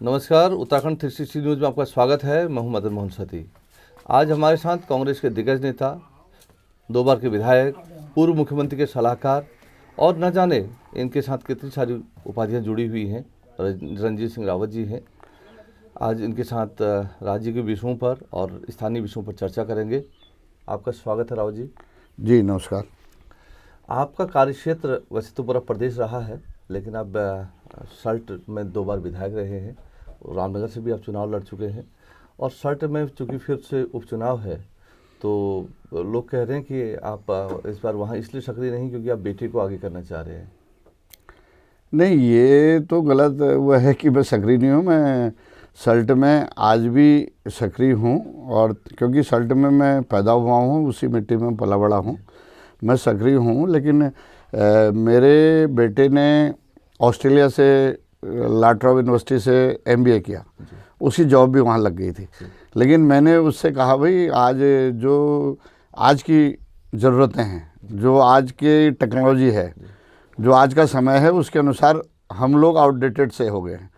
नमस्कार, उत्तराखंड 360 न्यूज़ में आपका स्वागत है। मैं हूं मदन मोहन सती। आज हमारे साथ कांग्रेस के दिग्गज नेता, 2 बार के विधायक, पूर्व मुख्यमंत्री के सलाहकार और न जाने इनके साथ कितनी सारी उपाधियां जुड़ी हुई हैं, रणजीत सिंह रावत जी हैं। आज इनके साथ राज्य के विषयों पर और स्थानीय विषयों पर चर्चा करेंगे। आपका स्वागत है रावत जी। जी नमस्कार। आपका कार्यक्षेत्र वैसे तो पूरा प्रदेश रहा है, लेकिन आप सल्ट में 2 बार विधायक रहे हैं। रामनगर से भी आप चुनाव लड़ चुके हैं और सल्ट में चूँकि फिर से उपचुनाव है, तो लोग कह रहे हैं कि आप इस बार वहाँ इसलिए सक्रिय नहीं क्योंकि आप बेटे को आगे करना चाह रहे हैं। नहीं, ये तो गलत हुआ है कि मैं सक्रिय नहीं हूँ। मैं सल्ट में आज भी सक्रिय हूँ और क्योंकि सल्ट में मैं पैदा हुआ हूँ, उसी मिट्टी में पला बड़ा हूँ, मैं सक्रिय हूँ। लेकिन मेरे बेटे ने ऑस्ट्रेलिया से ला ट्रॉप यूनिवर्सिटी से MBA किया, उसी जॉब भी वहाँ लग गई थी। लेकिन मैंने उससे कहा भाई आज की ज़रूरतें हैं, जो आज की टेक्नोलॉजी है, जो आज का समय है, उसके अनुसार हम लोग आउटडेटेड से हो गए हैं।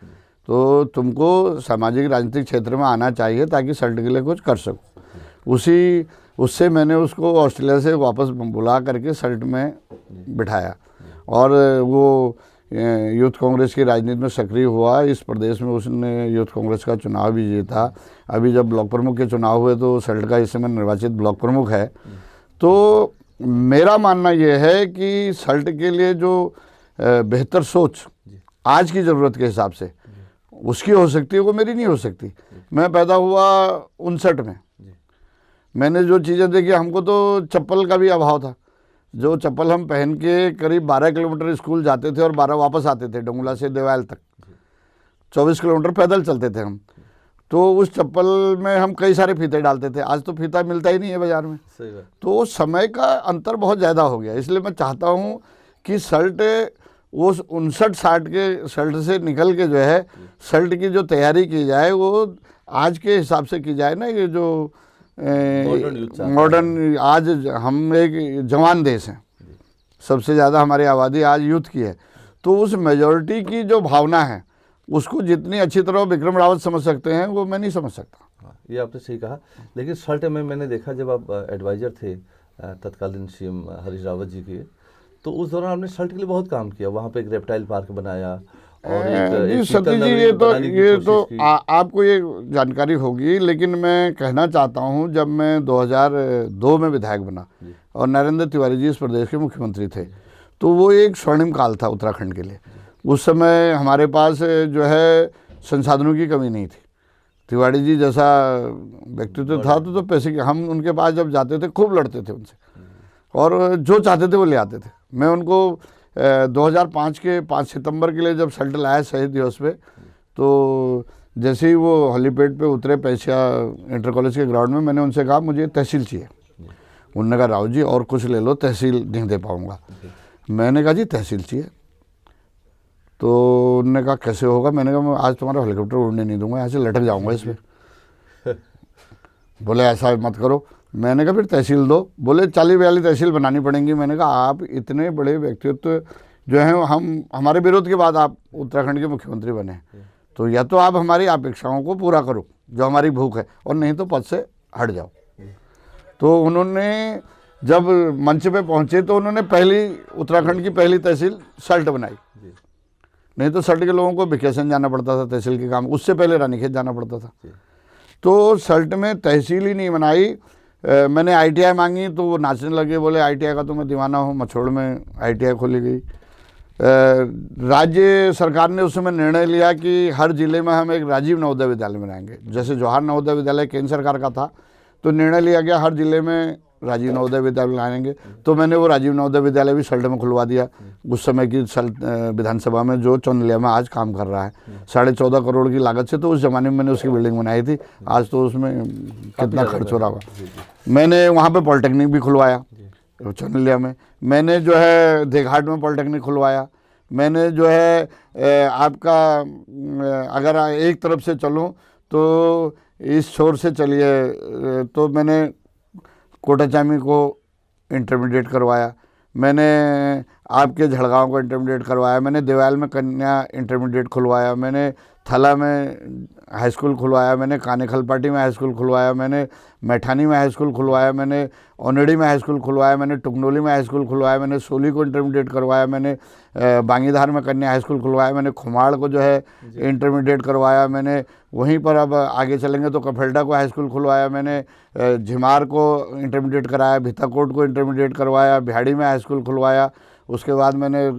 तो तुमको सामाजिक राजनीतिक क्षेत्र में आना चाहिए ताकि सल्ट के लिए कुछ कर सको। उससे मैंने उसको ऑस्ट्रेलिया से वापस बुला करके सल्ट में बिठाया और वो यूथ कांग्रेस की राजनीति में सक्रिय हुआ। इस प्रदेश में उसने यूथ कांग्रेस का चुनाव भी जीता। अभी जब ब्लॉक प्रमुख के चुनाव हुए तो सल्ट का इस समय निर्वाचित ब्लॉक प्रमुख है। तो मेरा मानना यह है कि सल्ट के लिए जो बेहतर सोच आज की ज़रूरत के हिसाब से उसकी हो सकती है, वो मेरी नहीं हो सकती। मैं पैदा हुआ 59 में। मैंने जो चीज़ें देखी, हमको तो चप्पल का भी अभाव था। जो चप्पल हम पहन के करीब 12 किलोमीटर स्कूल जाते थे और 12 वापस आते थे, डोंगला से देवाल तक 24 किलोमीटर पैदल चलते थे हम। तो उस चप्पल में हम कई सारे फीते डालते थे। आज तो फीता मिलता ही नहीं है बाज़ार में। तो समय का अंतर बहुत ज़्यादा हो गया। इसलिए मैं चाहता हूँ कि सल्ट वो 59-60 के सल्ट से निकल के जो है सल्ट की जो तैयारी की जाए वो आज के हिसाब से की जाए ना। ये जो मॉडर्न, आज हम एक जवान देश हैं, सबसे ज़्यादा हमारी आबादी आज यूथ की है। तो उस मेजॉरिटी की जो भावना है उसको जितनी अच्छी तरह विक्रम रावत समझ सकते हैं, वो मैं नहीं समझ सकता। ये आपने सही कहा। लेकिन सल्ट में मैंने देखा, जब आप एडवाइज़र थे तत्कालीन CM हरीश रावत जी के, तो उस दौरान आपने सल्ट के लिए बहुत काम किया। वहाँ पे एक रेप्टाइल पार्क बनाया और एक सतीश जी, ये तो आपको ये जानकारी होगी। लेकिन मैं कहना चाहता हूँ, जब मैं 2002 में विधायक बना और नरेंद्र तिवारी जी इस प्रदेश के मुख्यमंत्री थे, तो वो एक स्वर्णिम काल था उत्तराखंड के लिए। उस समय हमारे पास जो है संसाधनों की कमी नहीं थी। तिवारी जी जैसा व्यक्तित्व था तो पैसे के, हम उनके पास जब जाते थे खूब लड़ते थे उनसे और जो चाहते थे वो ले आते थे। मैं उनको 2005 के 5 सितंबर के लिए जब सल्ट लाया शहीद दिवस पे, तो जैसे ही वो हेलीपैड पे उतरे पैसिया इंटर कॉलेज के ग्राउंड में, मैंने उनसे कहा मुझे तहसील चाहिए। उन्होंने कहा राव जी और कुछ ले लो, तहसील नहीं दे पाऊँगा। मैंने कहा जी तहसील चाहिए। तो उन्होंने कहा कैसे होगा। मैंने कहा मैं आज तुम्हारा हेलीकॉप्टर उड़ने नहीं दूंगा, यहाँ से लटक जाऊँगा इस पर। बोले ऐसा मत करो। मैंने कहा फिर तहसील दो। बोले 40-42 तहसील बनानी पड़ेंगी। मैंने कहा आप इतने बड़े व्यक्तित्व जो हैं, हमारे विरोध के बाद आप उत्तराखंड के मुख्यमंत्री बने, तो या तो आप हमारी अपेक्षाओं को पूरा करो जो हमारी भूख है, और नहीं तो पद से हट जाओ। तो उन्होंने जब मंच पे पहुंचे तो उन्होंने उत्तराखंड की पहली तहसील सल्ट बनाई। नहीं तो सल्ट के लोगों को भिकेशन जाना पड़ता था तहसील के काम, उससे पहले रानीखेत जाना पड़ता था। तो सल्ट में तहसील ही नहीं बनाई। मैंने ITI मांगी तो वो नाचने लगे, बोले ITI का तो मैं दीवाना हूँ। मछोड़ में ITI खोली गई। राज्य सरकार ने उस समय निर्णय लिया कि हर जिले में हम एक राजीव नवोदय विद्यालय बनाएंगे। जैसे जवाहर नवोदय विद्यालय केंद्र सरकार का था, तो निर्णय लिया गया हर जिले में राजीव नवोदय विद्यालय लाएंगे। तो मैंने वो राजीव नवोदय विद्यालय भी सल्ट में खुलवा दिया। उस समय की सल्ट विधानसभा में जो चौंदलिया में आज काम कर रहा है 14.5 करोड़ की लागत से, तो उस ज़माने में मैंने उसकी बिल्डिंग बनाई थी। आज तो उसमें कितना खर्च हो रहा होगा। मैंने वहाँ पे पॉलिटेक्निक भी खुलवाया चौंदलिया में। मैंने जो है देघाट में पॉलिटेक्निक खुलवाया। मैंने जो है आपका अगर एक तरफ से चलूँ तो इस छोर से चलिए तो मैंने कोटाचामी को इंटरमीडिएट करवाया। मैंने आपके झड़गांव को इंटरमीडिएट करवाया। मैंने देवाल में कन्या इंटरमीडिएट खुलवाया। मैंने थला में हाई स्कूल खुलवाया मैंने, कानेखलपाटी में हाई स्कूल खुलवाया मैंने, मैठानी में हाई स्कूल खुलवाया मैंने, ओनेडी में हाई स्कूल खुलवाया मैंने, टुकनोली में हाई स्कूल खुलवाया मैंने, सोली को इंटरमीडिएट करवाया मैंने, बांगीधार में कन्या हाई स्कूल खुलवाया मैंने, खुमाड़ को जो है इंटरमीडिएट करवाया मैंने, वहीं पर अब आगे चलेंगे तो कफेल्डा को हाई स्कूल खुलवाया मैंने, झिमार को इंटरमीडिएट कराया, भिताकोट को इंटरमीडिएट करवाया, बिहाड़ी में हाई स्कूल खुलवाया, उसके बाद मैंने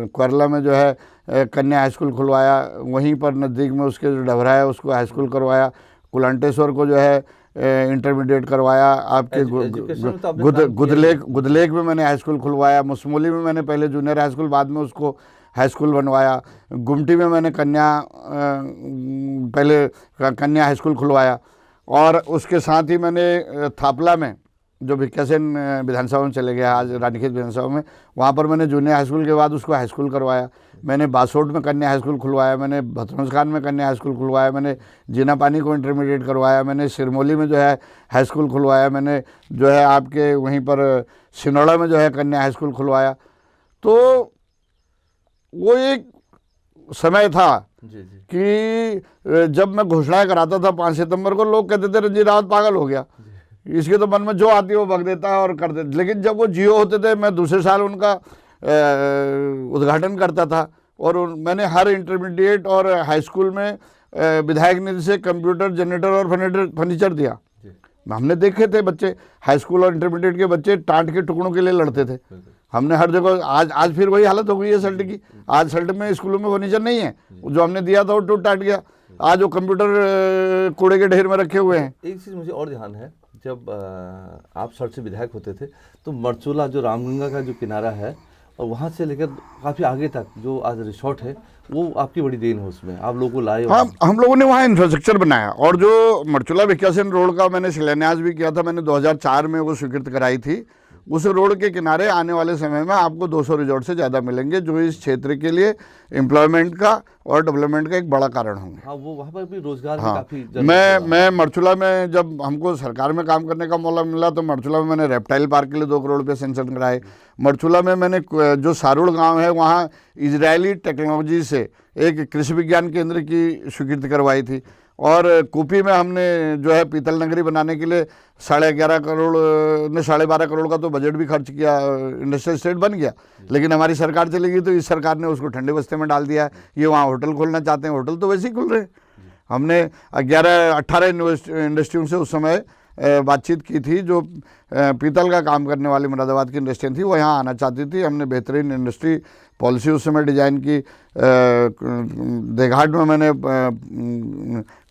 केरला में जो है कन्या हाई स्कूल खुलवाया, वहीं पर नज़दीक में उसके जो डभरा है उसको हाई स्कूल करवाया, कुलांटेश्वर को जो है इंटरमीडिएट करवाया, आपके गुदलेक में मैंने हाई स्कूल खुलवाया, मुसमोली में मैंने पहले जूनियर हाई स्कूल बाद में उसको हाई स्कूल बनवाया, गुमटी में मैंने पहले कन्या हाई स्कूल खुलवाया, और उसके साथ ही मैंने थापला में जो भिक्यासेन विधानसभा में चले गया आज रानीखेत विधानसभा में, वहाँ पर मैंने जूनियर हाई स्कूल के बाद उसको हाई स्कूल करवाया। मैंने बासोट में कन्या हाई स्कूल खुलवाया, मैंने भतरस खान में कन्या हाई स्कूल खुलवाया, मैंने जीना पानी को इंटरमीडिएट करवाया, मैंने सिरमौली में जो है हाई स्कूल खुलवाया, मैंने जो है आपके वहीं पर सिनौड़ा में जो है कन्या हाई स्कूल खुलवाया। तो वो एक समय था कि जब मैं घोषणाएं कराता था 5 सितंबर को, लोग कहते थे रंजीत रावत पागल हो गया, इसके तो मन में जो आती है वो बक देता है और कर देता। लेकिन जब वो जियो होते थे, मैं दूसरे साल उनका उद्घाटन करता था, और मैंने हर इंटरमीडिएट और हाई स्कूल में विधायक निधि से कंप्यूटर, जनरेटर और फर्नीचर दिया। हमने देखे थे बच्चे, हाई स्कूल और इंटरमीडिएट के बच्चे टाट के टुकड़ों के लिए लड़ते थे। हमने हर जगह, आज फिर वही हालत हो गई है सल्ट की। आज सल्ट में स्कूलों में फर्नीचर नहीं है, जो हमने दिया था वो टूट टाट गया। आज वो कंप्यूटर कूड़े के ढेर में रखे हुए हैं। एक चीज़ मुझे और ध्यान है, जब आप सल्ट से विधायक होते थे तो मरचूला जो रामगंगा का जो किनारा है और वहाँ से लेकर काफ़ी आगे तक जो आज रिसोर्ट है, वो आपकी बड़ी देन है, उसमें आप लोगों को लाए। हाँ, हम लोगों ने वहाँ इंफ्रास्ट्रक्चर बनाया, और जो मरचूला भिक्यासेन रोड का मैंने शिलान्यास भी किया था, मैंने 2004 में वो स्वीकृत कराई थी। उस रोड के किनारे आने वाले समय में आपको 200 रिजॉर्ट से ज़्यादा मिलेंगे, जो इस क्षेत्र के लिए एम्प्लॉयमेंट का और डेवलपमेंट का एक बड़ा कारण होंगे। हाँ, वो वहाँ पर भी रोजगार हाँ, काफ़ी। मैं मरचूला में जब हमको सरकार में काम करने का मौका मिला तो मरचूला में मैंने रेप्टाइल पार्क के लिए 2 करोड़ रुपये सेंक्शन कराए। मरचूला में मैंने जो सारुड़ गांव है वहाँ इजरायली टेक्नोलॉजी से एक कृषि विज्ञान केंद्र की स्वीकृति करवाई थी, और कुपी में हमने जो है पीतल नगरी बनाने के लिए 11.5 करोड़ ने 12.5 करोड़ का तो बजट भी खर्च किया, इंडस्ट्रियल स्टेट बन गया। लेकिन हमारी सरकार चली गई तो इस सरकार ने उसको ठंडे बस्ते में डाल दिया है। ये वहाँ होटल खोलना चाहते हैं, होटल तो वैसे ही खुल रहे हैं। हमने 18 इंडस्ट्रियों से उस समय बातचीत की थी, जो पीतल का काम करने वाली मुरादाबाद की इंडस्ट्री थी, वो यहाँ आना चाहती थी। हमने बेहतरीन इंडस्ट्री पॉलिसी उस समय डिजाइन की। देघाट में मैंने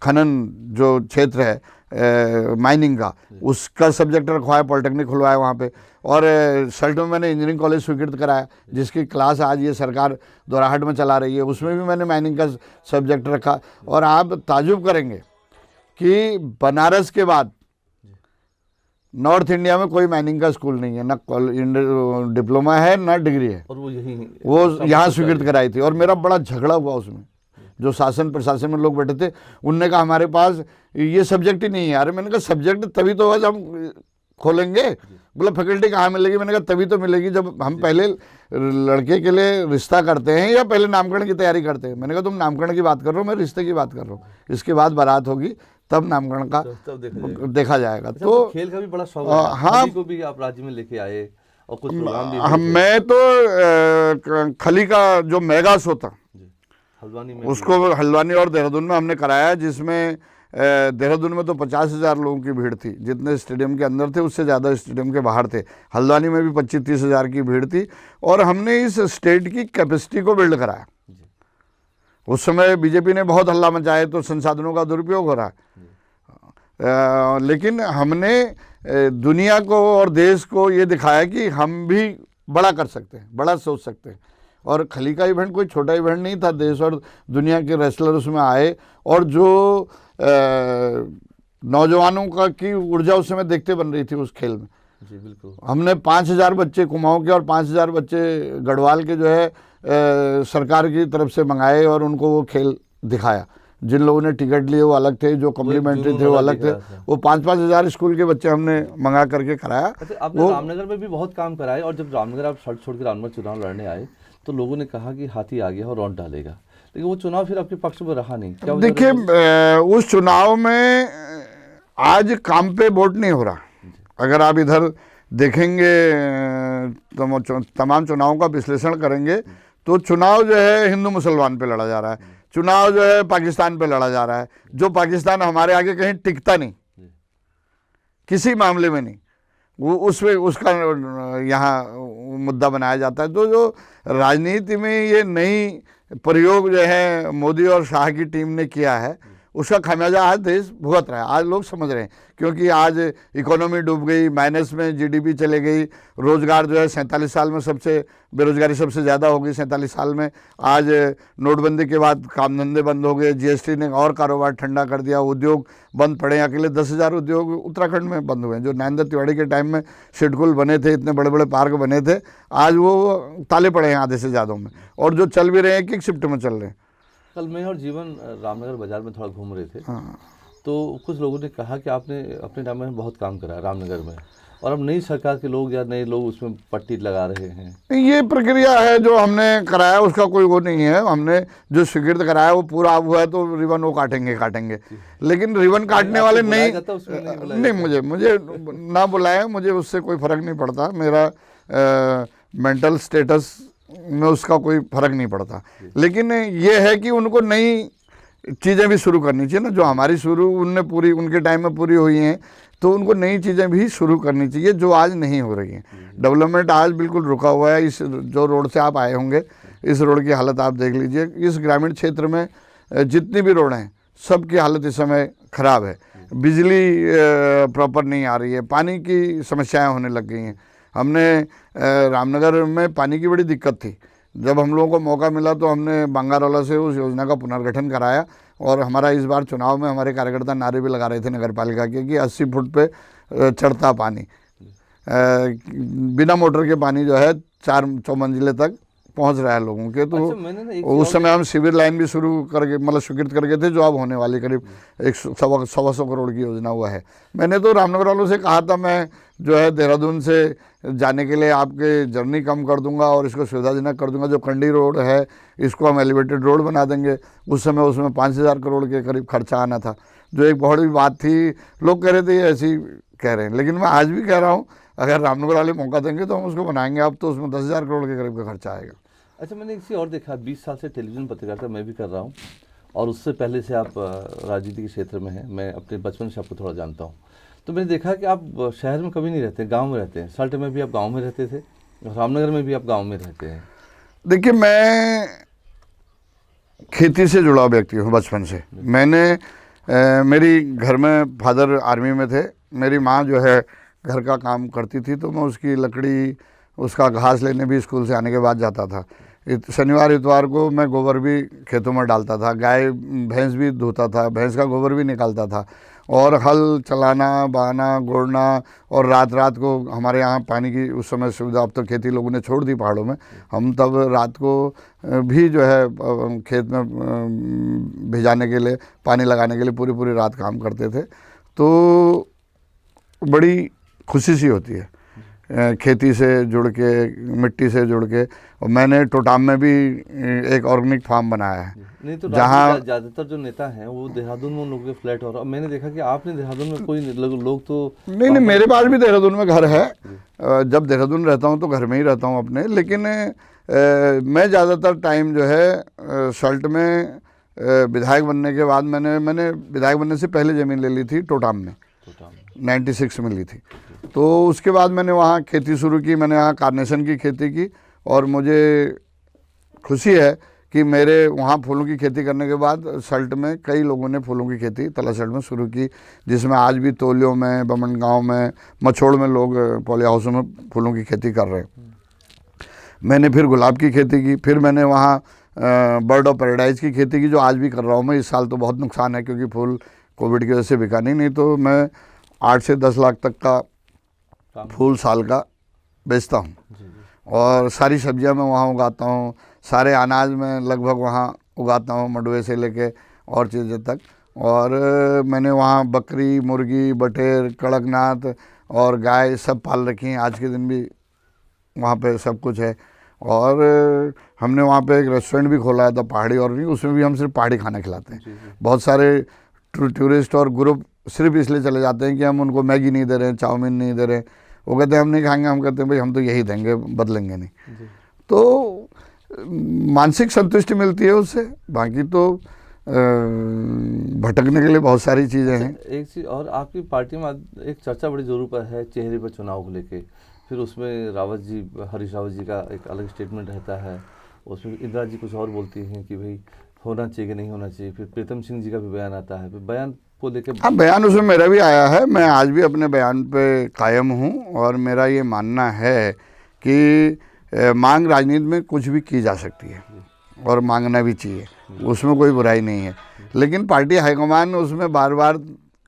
खनन जो क्षेत्र है माइनिंग का, उसका सब्जेक्ट रखवाया, पॉलिटेक्निक खुलवाया वहाँ पे। और सल्ट में मैंने इंजीनियरिंग कॉलेज स्वीकृत कराया, जिसकी क्लास आज ये सरकार दोराहट में चला रही है, उसमें भी मैंने माइनिंग का सब्जेक्ट रखा। और आप ताजुब करेंगे कि बनारस के बाद नॉर्थ इंडिया में कोई माइनिंग का स्कूल नहीं है, ना डिप्लोमा है ना डिग्री है, और वो यहाँ स्वीकृत कराई थी। और मेरा बड़ा झगड़ा हुआ उसमें, जो शासन प्रशासन में लोग बैठे थे, उनने कहा हमारे पास ये सब्जेक्ट ही नहीं है। अरे मैंने कहा सब्जेक्ट तभी तो आज हम खोलेंगे। बोला फैकल्टी कहाँ मिलेगी? मैंने कहा तभी तो मिलेगी जब हम पहले लड़के के लिए रिश्ता करते हैं या पहले नामकरण की तैयारी करते हैं। मैंने कहा तुम नामकरण की बात कर रहे हो, मैं रिश्ते की बात कर रहा हूँ। इसके बाद बारात होगी तब नामकरण का देखा जाएगा। तो खेल का भी बड़ा शौक है। हाँ, को भी आप राज्य में लेके आए और कुछ प्रोग्राम भी। मैं तो खली का जो मेगा शो था हल्द्वानी में, उसको हल्द्वानी और देहरादून में हमने कराया, जिसमें देहरादून में तो 50,000 लोगों की भीड़ थी, जितने स्टेडियम के अंदर थे उससे ज़्यादा स्टेडियम के बाहर थे। हल्द्वानी में भी 25-30 हज़ार की भीड़ थी, और हमने इस स्टेट की कैपेसिटी को बिल्ड कराया। उस समय बीजेपी ने बहुत हल्ला मचाया तो संसाधनों का दुरुपयोग हो रहा है, लेकिन हमने दुनिया को और देश को ये दिखाया कि हम भी बड़ा कर सकते हैं, बड़ा सोच सकते हैं। और खली का इवेंट कोई छोटा इवेंट नहीं था, देश और दुनिया के रेसलर उसमें आए, और जो नौजवानों का की ऊर्जा उस समय देखते बन रही थी उस खेल में। जी बिल्कुल। हमने 5,000 बच्चे कुमाऊं के और 5,000 बच्चे गढ़वाल के जो है सरकार की तरफ से मंगाए, और उनको वो खेल दिखाया। जिन लोगों ने टिकट लिए वो अलग थे, जो कम्प्लीमेंट्री थे वो अलग थे। वो 5-5 हज़ार स्कूल के बच्चे हमने मंगा करके कराया। आपने रामनगर में भी बहुत काम कराए, और जब रामनगर आप सड़क छोड़ के रामनगर चुनाव लड़ने आए तो लोगों ने कहा कि हाथी आ गया और रौंद डालेगा, लेकिन वो चुनाव फिर आपके पक्ष में रहा नहीं, क्या वजह देखिए रही? उस चुनाव में आज काम पे वोट नहीं हो रहा। अगर आप इधर देखेंगे तमाम चुनावों का विश्लेषण करेंगे तो चुनाव जो है हिंदू मुसलमान पे लड़ा जा रहा है, चुनाव जो है पाकिस्तान पे लड़ा जा रहा है, जो पाकिस्तान हमारे आगे कहीं टिकता नहीं, किसी मामले में नहीं, वो उसमें उसका यहाँ मुद्दा बनाया जाता है। तो जो राजनीति में ये नई प्रयोग जो है मोदी और शाह की टीम ने किया है उसका खामियाजा आज देश भुगत रहा है। आज लोग समझ रहे हैं क्योंकि आज इकोनॉमी डूब गई, माइनस में जीडीपी चले गई, रोजगार जो है 47 साल में सबसे बेरोजगारी सबसे ज़्यादा हो गई 47 साल में। आज नोटबंदी के बाद काम धंधे बंद हो गए, जीएसटी ने और कारोबार ठंडा कर दिया, उद्योग बंद पड़े। अकेले 10,000 उद्योग उत्तराखंड में बंद हुए, जो नरेंद्र तिवारी के टाइम में सिडकुल बने थे, इतने बड़े बड़े पार्क बने थे, आज वो ताले पड़े हैं आधे से ज़्यादा में, और जो चल भी रहे हैं एक शिफ्ट में चल रहे हैं। कल मैं और जीवन रामनगर बाजार में थोड़ा घूम रहे थे, हाँ। तो कुछ लोगों ने कहा कि आपने अपने टाइम में बहुत काम करा है रामनगर में, और अब नई सरकार के लोग या नए लोग उसमें पट्टी लगा रहे हैं। ये प्रक्रिया है जो हमने कराया, उसका कोई वो नहीं है। हमने जो स्वीकृत कराया वो पूरा अब हुआ है तो रिबन वो काटेंगे, लेकिन रिबन काटने वाले नहीं मुझे ना बुलाए, मुझे उससे कोई फर्क नहीं पड़ता। मेरा मेंटल स्टेटस में उसका कोई फर्क नहीं पड़ता, लेकिन ये है कि उनको नई चीज़ें भी शुरू करनी चाहिए ना, जो हमारी शुरू उनके टाइम में पूरी हुई हैं, तो उनको नई चीज़ें भी शुरू करनी चाहिए जो आज नहीं हो रही हैं। डेवलपमेंट आज बिल्कुल रुका हुआ है। इस जो रोड से आप आए होंगे, इस रोड की हालत आप देख लीजिए। इस ग्रामीण क्षेत्र में जितनी भी रोड हैं सबकी हालत इस समय ख़राब है। बिजली प्रॉपर नहीं आ रही है, पानी की समस्याएं होने लग गई हैं। हमने रामनगर में पानी की बड़ी दिक्कत थी। जब हम लोगों को मौका मिला तो हमने बंगारवाला से उस योजना का पुनर्गठन कराया, और हमारा इस बार चुनाव में हमारे कार्यकर्ता नारे भी लगा रहे थे नगर पालिका के कि 80 फुट पे चढ़ता पानी, बिना मोटर के पानी जो है 4 मंजिले तक पहुंच रहा है लोगों के। तो अच्छा, उस समय हम सिविल लाइन भी शुरू करके मतलब स्वीकृत करके थे, जो अब होने वाली करीब 100 करोड़ की योजना हुआ है। मैंने तो रामनगर वालों से कहा था मैं जो है देहरादून से जाने के लिए आपके जर्नी कम कर दूंगा और इसको सुविधाजनक कर दूंगा। जो कंडी रोड है इसको हम एलिवेटेड रोड बना देंगे। उस समय उसमें 5,000 करोड़ के करीब खर्चा आना था, जो एक बहुत बड़ी बात थी। लोग कह रहे थे ये ऐसी कह रहे हैं, लेकिन मैं आज भी कह रहा हूँ अगर रामनगर वाले मौका देंगे तो हम उसको बनाएंगे। अब तो उसमें 10,000 करोड़ के करीब का खर्चा आएगा। अच्छा, मैंने इसी और देखा, 20 साल से टेलीविज़न पत्रकारिता मैं भी कर रहा हूँ, और उससे पहले से आप राजनीति के क्षेत्र में हैं। मैं अपने बचपन से आपको थोड़ा जानता हूँ, तो मैंने देखा कि आप शहर में कभी नहीं रहते, गांव में रहते हैं। सल्ट में भी आप गांव में रहते थे, रामनगर में भी आप गांव में रहते हैं। देखिए, मैं खेती से जुड़ा व्यक्ति हूँ बचपन से। मैंने मेरी घर में फादर आर्मी में थे, मेरी माँ जो है घर का काम करती थी, तो मैं उसकी लकड़ी उसका घास लेने भी स्कूल से आने के बाद जाता था। शनिवार इतवार को मैं गोबर भी खेतों में डालता था, गाय भैंस भी धोता था, भैंस का गोबर भी निकालता था, और हल चलाना, बहाना, गोड़ना। और रात रात को हमारे यहाँ पानी की उस समय सुविधा, अब तो खेती लोगों ने छोड़ दी पहाड़ों में, हम तब रात को भी जो है खेत में भिजाने के लिए, पानी लगाने के लिए पूरी पूरी रात काम करते थे। तो बड़ी खुशी सी होती है खेती से जुड़ के, मिट्टी से जुड़ के। और मैंने टोटाम में भी एक ऑर्गेनिक फार्म बनाया है। नहीं तो जहाँ ज़्यादातर जो नेता हैं वो देहरादून में उन लोगों के फ्लैट, और मैंने देखा कि आपने देहरादून में कोई लोग तो नहीं, मेरे पास भी देहरादून में घर है। जब देहरादून रहता हूँ तो घर में ही रहता हूँ अपने, लेकिन मैं ज़्यादातर टाइम जो है सल्ट में विधायक बनने के बाद, मैंने विधायक बनने से पहले ज़मीन ले ली थी टोटाम में, 96 में ली थी। तो उसके बाद मैंने वहाँ खेती शुरू की, मैंने यहाँ कार्नेशन की खेती की, और मुझे खुशी है कि मेरे वहाँ फूलों की खेती करने के बाद सल्ट में कई लोगों ने फूलों की खेती तलासल्ट में शुरू की, जिसमें आज भी तोलियों में, बमनगांव में, मछोड़ में लोग पॉली हाउसों में फूलों की खेती कर रहे हैं। मैंने फिर गुलाब की खेती की, फिर मैंने वहाँ बर्ड ऑफ पैराडाइज की खेती की, जो आज भी कर रहा हूँ मैं। इस साल तो बहुत नुकसान है क्योंकि फूल कोविड की वजह से बिका नहीं तो मैं 8 से 10 लाख तक का फूल साल का बेचता हूँ। और सारी सब्जियां मैं वहाँ उगाता हूँ, सारे अनाज में लगभग वहाँ उगाता हूँ, मंडुए से लेके और चीज़ें तक। और मैंने वहाँ बकरी, मुर्गी, बटेर, कड़कनाथ और गाय सब पाल रखी हैं। आज के दिन भी वहाँ पे सब कुछ है। और हमने वहाँ पे एक रेस्टोरेंट भी खोला था पहाड़ी और नहीं, उसमें भी हम सिर्फ पहाड़ी खाना खिलाते हैं। बहुत सारे टूरिस्ट और ग्रुप सिर्फ इसलिए चले जाते हैं कि हम उनको मैगी नहीं दे रहे हैं, चाउमीन नहीं दे रहे हैं, वो कहते हैं हम नहीं खाएंगे, हम कहते हैं भाई हम तो यही देंगे, बदलेंगे नहीं। तो मानसिक संतुष्टि मिलती है उससे, बाकी तो भटकने के लिए बहुत सारी चीज़ें हैं। एक चीज़ और, आपकी पार्टी में एक चर्चा बड़ी जोरों पर है चेहरे पर चुनाव को लेके, फिर उसमें रावत जी, हरीश रावत जी का एक अलग स्टेटमेंट रहता है, उसमें इंदिरा जी कुछ और बोलती हैं कि भाई होना चाहिए कि नहीं होना चाहिए, फिर प्रीतम सिंह जी का भी बयान आता है, फिर बयान को लेके। हाँ, बयान उसमें मेरा भी आया है, मैं आज भी अपने बयान पे कायम हूँ और मेरा ये मानना है कि मांग राजनीति में कुछ भी की जा सकती है और मांगना भी चाहिए, उसमें कोई बुराई नहीं है। लेकिन पार्टी हाईकमान उसमें बार बार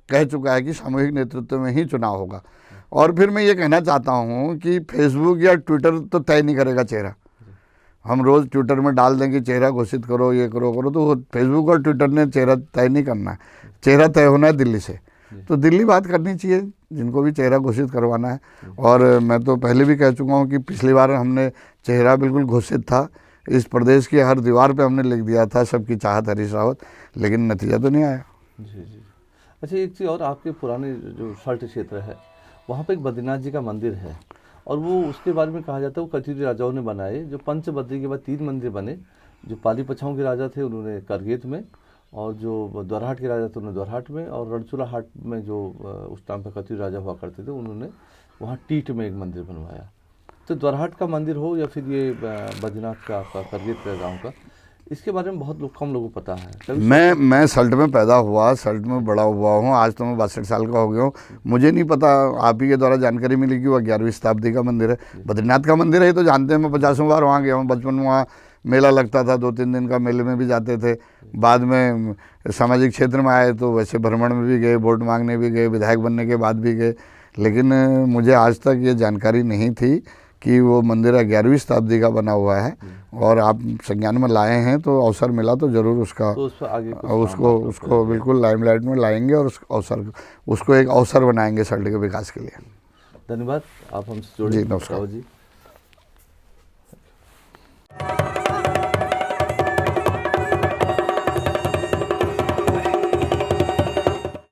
कह चुका है कि सामूहिक नेतृत्व में ही चुनाव होगा। और फिर मैं ये कहना चाहता हूँ कि फेसबुक या ट्विटर तो तय नहीं करेगा चेहरा। हम रोज़ ट्विटर में डाल दें कि चेहरा घोषित करो, ये करो करो, तो फेसबुक और ट्विटर ने चेहरा तय नहीं करना है। चेहरा तय होना है दिल्ली से, तो दिल्ली बात करनी चाहिए जिनको भी चेहरा घोषित करवाना है। और मैं तो पहले भी कह चुका हूँ कि पिछली बार हमने चेहरा बिल्कुल घोषित था, इस प्रदेश की हर दीवार पे हमने लिख दिया था सबकी चाहत हरीश रावत, लेकिन नतीजा तो नहीं आया। जी जी। अच्छा, एक चीज़ और, आपके पुराने जो सल्ट क्षेत्र है वहाँ पे एक बद्रीनाथ जी का मंदिर है, और वो उसके बारे में कहा जाता है वो कथित राजाओं ने बनाए, जो पंचबद्री के बाद 3 मंदिर बने। जो पाली पछाओं के राजा थे उन्होंने करगेत में, और जो द्वारहाट के राजा थे उन्होंने द्वारहाट में, और रणछोड़ा हाट में जो उस टाइम पर कथित राजा हुआ करते थे उन्होंने वहाँ टीट में एक मंदिर बनवाया। तो द्वारहाट का मंदिर हो या फिर ये बद्रीनाथ का आपका करगेत का गाँव का, इसके बारे में बहुत कम लोगों को पता है। मैं सल्ट में पैदा हुआ, सल्ट में बड़ा हुआ हूँ, आज तो मैं 62 साल का हो गया हूँ, मुझे नहीं पता, आप ही के द्वारा जानकारी मिली कि वह 11वीं शताब्दी का मंदिर है। बद्रीनाथ का मंदिर है तो जानते हैं, मैं 50 बार वहाँ गया हूँ। बचपन में वहाँ मेला लगता था, 2-3 दिन का, मेले में भी जाते थे। बाद में सामाजिक क्षेत्र में आए तो वैसे भ्रमण में भी गए, वोट मांगने भी गए, विधायक बनने के बाद भी गए, लेकिन मुझे आज तक ये जानकारी नहीं थी कि वो मंदिर 11वीं शताब्दी का बना हुआ है। और आप संज्ञान में लाए हैं तो अवसर मिला तो ज़रूर उसका तो उस पर आगे उसको बिल्कुल लाइमलाइट में लाएंगे और उसको एक अवसर बनाएंगे सल्ट के विकास के लिए। धन्यवाद, आप हमसे जुड़े। जी, नमस्कार जी।